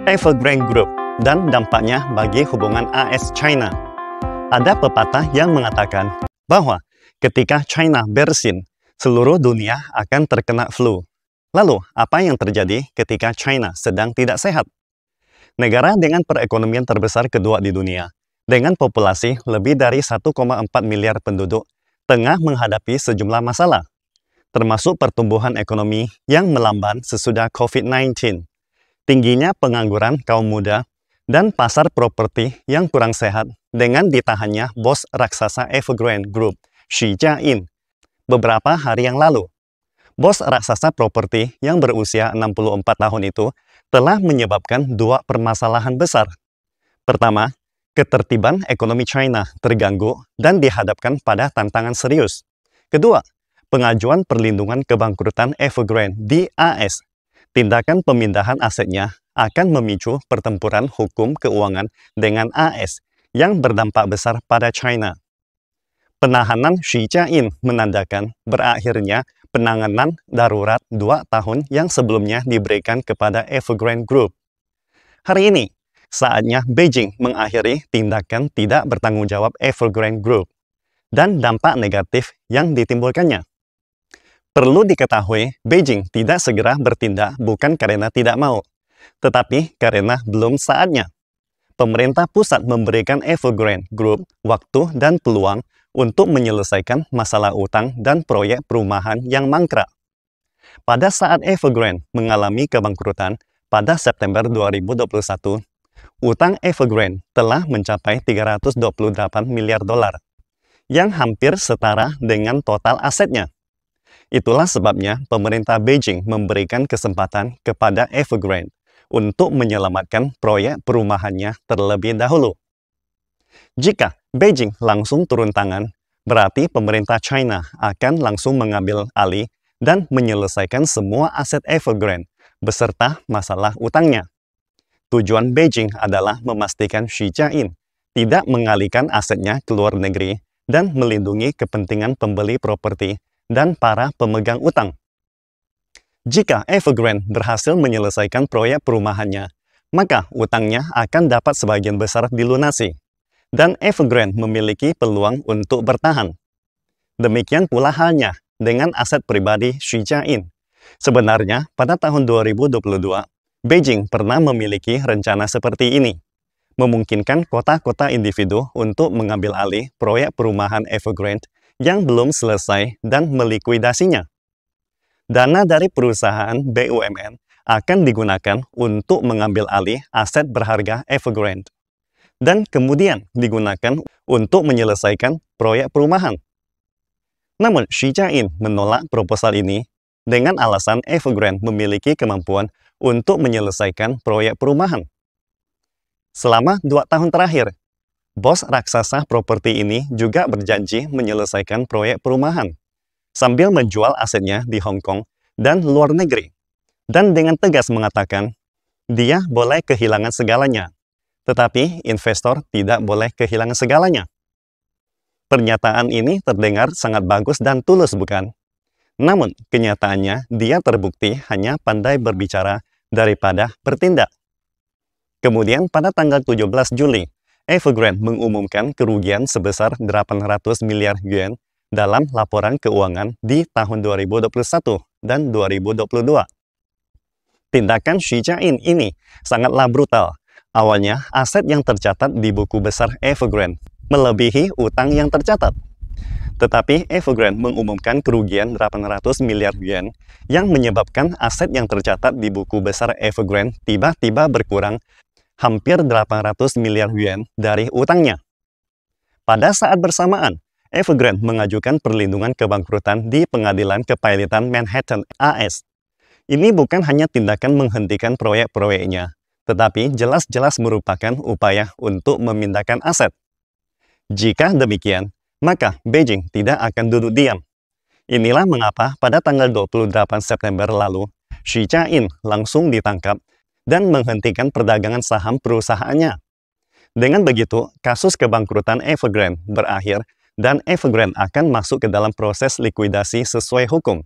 Evergrande Group dan dampaknya bagi hubungan AS-China. Ada pepatah yang mengatakan bahwa ketika China bersin, seluruh dunia akan terkena flu. Lalu, apa yang terjadi ketika China sedang tidak sehat? Negara dengan perekonomian terbesar kedua di dunia, dengan populasi lebih dari 1,4 miliar penduduk, tengah menghadapi sejumlah masalah, termasuk pertumbuhan ekonomi yang melambat sesudah COVID-19, tingginya pengangguran kaum muda, dan pasar properti yang kurang sehat dengan ditahannya bos raksasa Evergrande Group, Xi Jiayin, beberapa hari yang lalu. Bos raksasa properti yang berusia 64 tahun itu telah menyebabkan dua permasalahan besar. Pertama, ketertiban ekonomi China terganggu dan dihadapkan pada tantangan serius. Kedua, pengajuan perlindungan kebangkrutan Evergrande di AS. Tindakan pemindahan asetnya akan memicu pertempuran hukum keuangan dengan AS yang berdampak besar pada China. Penahanan Xi Jiayin menandakan berakhirnya penanganan darurat 2 tahun yang sebelumnya diberikan kepada Evergrande Group. Hari ini, saatnya Beijing mengakhiri tindakan tidak bertanggung jawab Evergrande Group dan dampak negatif yang ditimbulkannya. Perlu diketahui, Beijing tidak segera bertindak bukan karena tidak mau, tetapi karena belum saatnya. Pemerintah pusat memberikan Evergrande Group waktu dan peluang untuk menyelesaikan masalah utang dan proyek perumahan yang mangkrak. Pada saat Evergrande mengalami kebangkrutan pada September 2021, utang Evergrande telah mencapai 328 miliar dolar, yang hampir setara dengan total asetnya. Itulah sebabnya pemerintah Beijing memberikan kesempatan kepada Evergrande untuk menyelamatkan proyek perumahannya terlebih dahulu. Jika Beijing langsung turun tangan, berarti pemerintah China akan langsung mengambil alih dan menyelesaikan semua aset Evergrande beserta masalah utangnya. Tujuan Beijing adalah memastikan Xi Jiayin tidak mengalihkan asetnya ke luar negeri dan melindungi kepentingan pembeli properti dan para pemegang utang. Jika Evergrande berhasil menyelesaikan proyek perumahannya, maka utangnya akan dapat sebagian besar dilunasi, dan Evergrande memiliki peluang untuk bertahan. Demikian pula halnya dengan aset pribadi Xi Jiayin. Sebenarnya, pada tahun 2022, Beijing pernah memiliki rencana seperti ini, memungkinkan kota-kota individu untuk mengambil alih proyek perumahan Evergrande yang belum selesai dan melikuidasinya. Dana dari perusahaan BUMN akan digunakan untuk mengambil alih aset berharga Evergrande, dan kemudian digunakan untuk menyelesaikan proyek perumahan. Namun, Xi Jiayin menolak proposal ini dengan alasan Evergrande memiliki kemampuan untuk menyelesaikan proyek perumahan. Selama 2 tahun terakhir, bos raksasa properti ini juga berjanji menyelesaikan proyek perumahan, sambil menjual asetnya di Hong Kong dan luar negeri, dan dengan tegas mengatakan, dia boleh kehilangan segalanya, tetapi investor tidak boleh kehilangan segalanya. Pernyataan ini terdengar sangat bagus dan tulus, bukan? Namun, kenyataannya dia terbukti hanya pandai berbicara daripada bertindak. Kemudian pada tanggal 17 Juli, Evergrande mengumumkan kerugian sebesar 800 miliar yuan dalam laporan keuangan di tahun 2021 dan 2022. Tindakan Xi Jiayin ini sangatlah brutal. Awalnya, aset yang tercatat di buku besar Evergrande melebihi utang yang tercatat. Tetapi Evergrande mengumumkan kerugian 800 miliar yuan yang menyebabkan aset yang tercatat di buku besar Evergrande tiba-tiba berkurang hampir 800 miliar yuan dari utangnya. Pada saat bersamaan, Evergrande mengajukan perlindungan kebangkrutan di Pengadilan Kepailitan Manhattan AS. Ini bukan hanya tindakan menghentikan proyek-proyeknya, tetapi jelas-jelas merupakan upaya untuk memindahkan aset. Jika demikian, maka Beijing tidak akan duduk diam. Inilah mengapa pada tanggal 28 September lalu, Xi Jiayin langsung ditangkap dan menghentikan perdagangan saham perusahaannya. Dengan begitu, kasus kebangkrutan Evergrande berakhir dan Evergrande akan masuk ke dalam proses likuidasi sesuai hukum.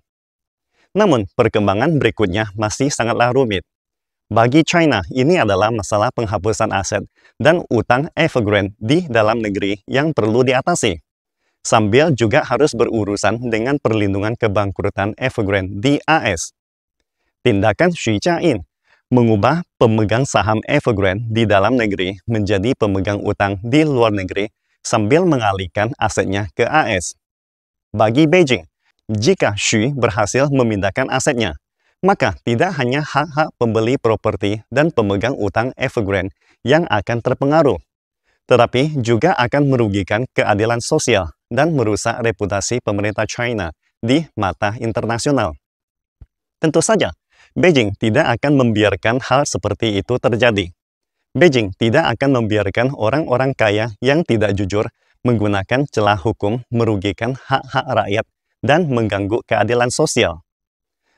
Namun, perkembangan berikutnya masih sangatlah rumit. Bagi China, ini adalah masalah penghapusan aset dan utang Evergrande di dalam negeri yang perlu diatasi. Sambil juga harus berurusan dengan perlindungan kebangkrutan Evergrande di AS. Tindakan Xi Jiayin mengubah pemegang saham Evergrande di dalam negeri menjadi pemegang utang di luar negeri sambil mengalihkan asetnya ke AS. Bagi Beijing, jika Xi berhasil memindahkan asetnya, maka tidak hanya hak-hak pembeli properti dan pemegang utang Evergrande yang akan terpengaruh, tetapi juga akan merugikan keadilan sosial dan merusak reputasi pemerintah China di mata internasional. Tentu saja, Beijing tidak akan membiarkan hal seperti itu terjadi. Beijing tidak akan membiarkan orang-orang kaya yang tidak jujur menggunakan celah hukum merugikan hak-hak rakyat dan mengganggu keadilan sosial.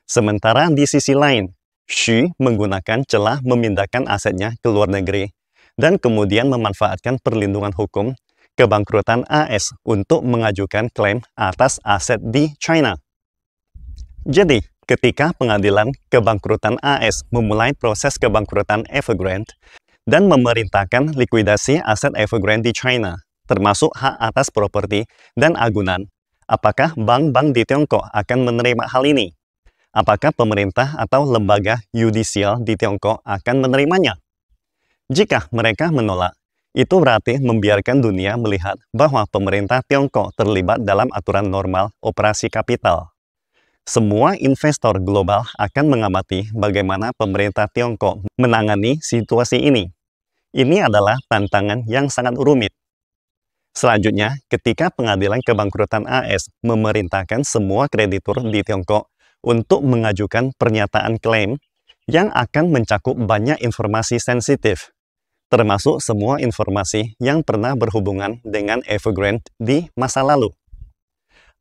Sementara di sisi lain, Xi menggunakan celah memindahkan asetnya ke luar negeri dan kemudian memanfaatkan perlindungan hukum kebangkrutan AS untuk mengajukan klaim atas aset di China. Jadi, ketika pengadilan kebangkrutan AS memulai proses kebangkrutan Evergrande dan memerintahkan likuidasi aset Evergrande di China, termasuk hak atas properti dan agunan, apakah bank-bank di Tiongkok akan menerima hal ini? Apakah pemerintah atau lembaga yudisial di Tiongkok akan menerimanya? Jika mereka menolak, itu berarti membiarkan dunia melihat bahwa pemerintah Tiongkok terlibat dalam aturan normal operasi kapital. Semua investor global akan mengamati bagaimana pemerintah Tiongkok menangani situasi ini. Ini adalah tantangan yang sangat rumit. Selanjutnya, ketika pengadilan kebangkrutan AS memerintahkan semua kreditur di Tiongkok untuk mengajukan pernyataan klaim yang akan mencakup banyak informasi sensitif, termasuk semua informasi yang pernah berhubungan dengan Evergrande di masa lalu.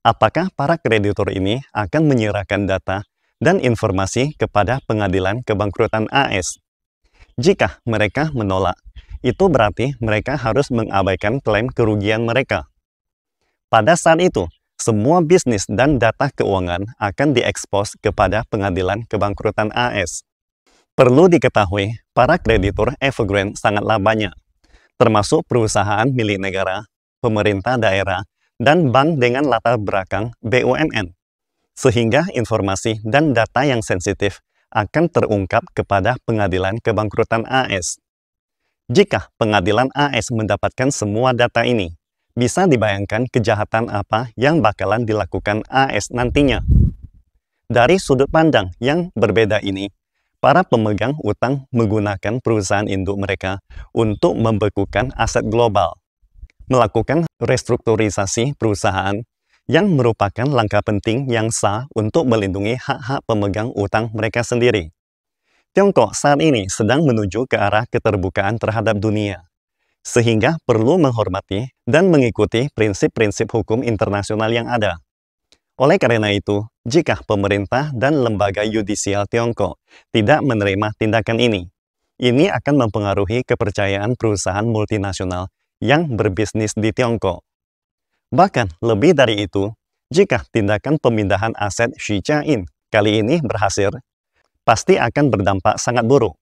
Apakah para kreditur ini akan menyerahkan data dan informasi kepada pengadilan kebangkrutan AS? Jika mereka menolak, itu berarti mereka harus mengabaikan klaim kerugian mereka. Pada saat itu, semua bisnis dan data keuangan akan diekspos kepada pengadilan kebangkrutan AS. Perlu diketahui, para kreditur Evergrande sangatlah banyak, termasuk perusahaan milik negara, pemerintah daerah, dan bank dengan latar belakang BUMN. Sehingga informasi dan data yang sensitif akan terungkap kepada pengadilan kebangkrutan AS. Jika pengadilan AS mendapatkan semua data ini, bisa dibayangkan kejahatan apa yang bakalan dilakukan AS nantinya. Dari sudut pandang yang berbeda ini, para pemegang utang menggunakan perusahaan induk mereka untuk membekukan aset global, melakukan restrukturisasi perusahaan yang merupakan langkah penting yang sah untuk melindungi hak-hak pemegang utang mereka sendiri. Tiongkok saat ini sedang menuju ke arah keterbukaan terhadap dunia, sehingga perlu menghormati dan mengikuti prinsip-prinsip hukum internasional yang ada. Oleh karena itu, jika pemerintah dan lembaga yudisial Tiongkok tidak menerima tindakan ini akan mempengaruhi kepercayaan perusahaan multinasional yang berbisnis di Tiongkok. Bahkan lebih dari itu, jika tindakan pemindahan aset Xi Jiayin kali ini berhasil, pasti akan berdampak sangat buruk.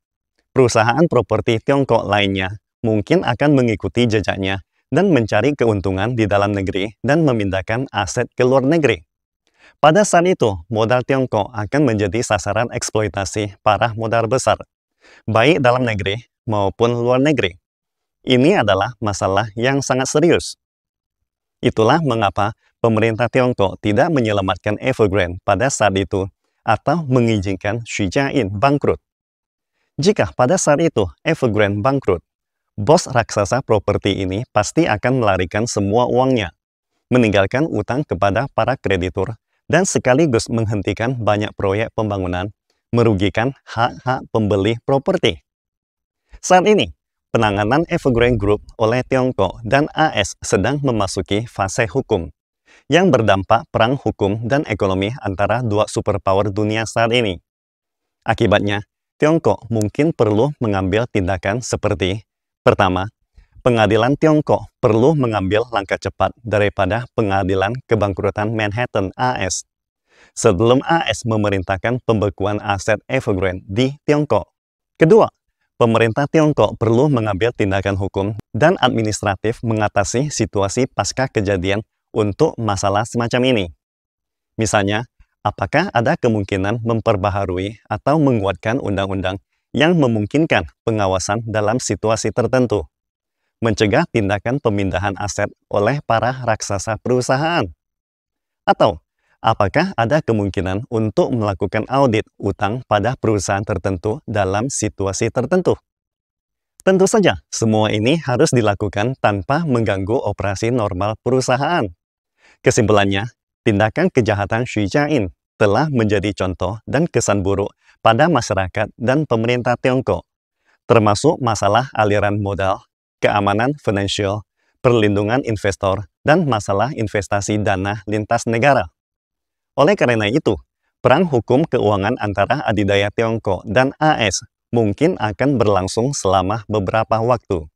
Perusahaan properti Tiongkok lainnya mungkin akan mengikuti jejaknya dan mencari keuntungan di dalam negeri dan memindahkan aset ke luar negeri. Pada saat itu, modal Tiongkok akan menjadi sasaran eksploitasi para modal besar, baik dalam negeri maupun luar negeri. Ini adalah masalah yang sangat serius. Itulah mengapa pemerintah Tiongkok tidak menyelamatkan Evergrande pada saat itu atau mengizinkan Xi Jiayin bangkrut. Jika pada saat itu Evergrande bangkrut, bos raksasa properti ini pasti akan melarikan semua uangnya, meninggalkan utang kepada para kreditur, dan sekaligus menghentikan banyak proyek pembangunan, merugikan hak-hak pembeli properti. Saat ini, penanganan Evergrande Group oleh Tiongkok dan AS sedang memasuki fase hukum, yang berdampak perang hukum dan ekonomi antara dua superpower dunia saat ini. Akibatnya, Tiongkok mungkin perlu mengambil tindakan seperti: pertama, pengadilan Tiongkok perlu mengambil langkah cepat daripada pengadilan kebangkrutan Manhattan AS sebelum AS memerintahkan pembekuan aset Evergrande di Tiongkok. Kedua, pemerintah Tiongkok perlu mengambil tindakan hukum dan administratif mengatasi situasi pasca kejadian untuk masalah semacam ini. Misalnya, apakah ada kemungkinan memperbaharui atau menguatkan undang-undang yang memungkinkan pengawasan dalam situasi tertentu, mencegah tindakan pemindahan aset oleh para raksasa perusahaan? Atau, apakah ada kemungkinan untuk melakukan audit utang pada perusahaan tertentu dalam situasi tertentu? Tentu saja, semua ini harus dilakukan tanpa mengganggu operasi normal perusahaan. Kesimpulannya, tindakan kejahatan Xu Jiayin telah menjadi contoh dan kesan buruk pada masyarakat dan pemerintah Tiongkok, termasuk masalah aliran modal, keamanan finansial, perlindungan investor, dan masalah investasi dana lintas negara. Oleh karena itu, perang hukum keuangan antara adidaya Tiongkok dan AS mungkin akan berlangsung selama beberapa waktu.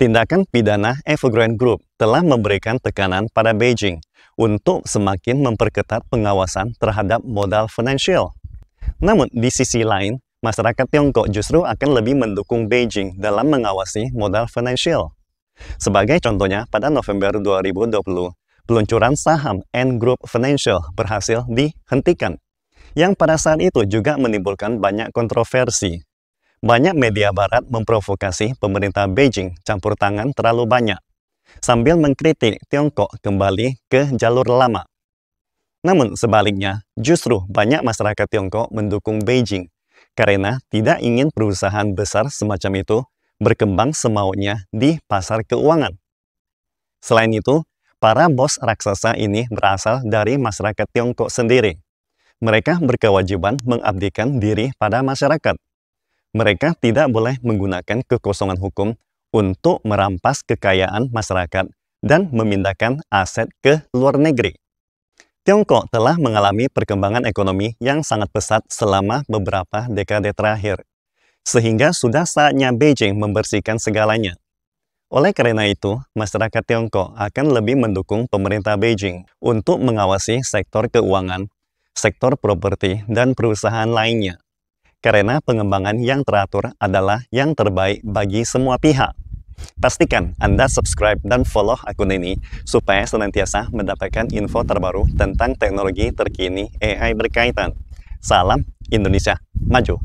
Tindakan pidana Evergrande Group telah memberikan tekanan pada Beijing untuk semakin memperketat pengawasan terhadap modal finansial. Namun, di sisi lain, masyarakat Tiongkok justru akan lebih mendukung Beijing dalam mengawasi modal finansial. Sebagai contohnya, pada November 2020, peluncuran saham Ant Group Financial berhasil dihentikan, yang pada saat itu juga menimbulkan banyak kontroversi. Banyak media barat memprovokasi pemerintah Beijing campur tangan terlalu banyak, sambil mengkritik Tiongkok kembali ke jalur lama. Namun sebaliknya, justru banyak masyarakat Tiongkok mendukung Beijing karena tidak ingin perusahaan besar semacam itu berkembang semaunya di pasar keuangan. Selain itu, para bos raksasa ini berasal dari masyarakat Tiongkok sendiri. Mereka berkewajiban mengabdikan diri pada masyarakat. Mereka tidak boleh menggunakan kekosongan hukum untuk merampas kekayaan masyarakat dan memindahkan aset ke luar negeri. Tiongkok telah mengalami perkembangan ekonomi yang sangat pesat selama beberapa dekade terakhir, sehingga sudah saatnya Beijing membersihkan segalanya. Oleh karena itu, masyarakat Tiongkok akan lebih mendukung pemerintah Beijing untuk mengawasi sektor keuangan, sektor properti, dan perusahaan lainnya. Karena pengembangan yang teratur adalah yang terbaik bagi semua pihak. Pastikan Anda subscribe dan follow akun ini supaya senantiasa mendapatkan info terbaru tentang teknologi terkini AI berkaitan. Salam Indonesia Maju!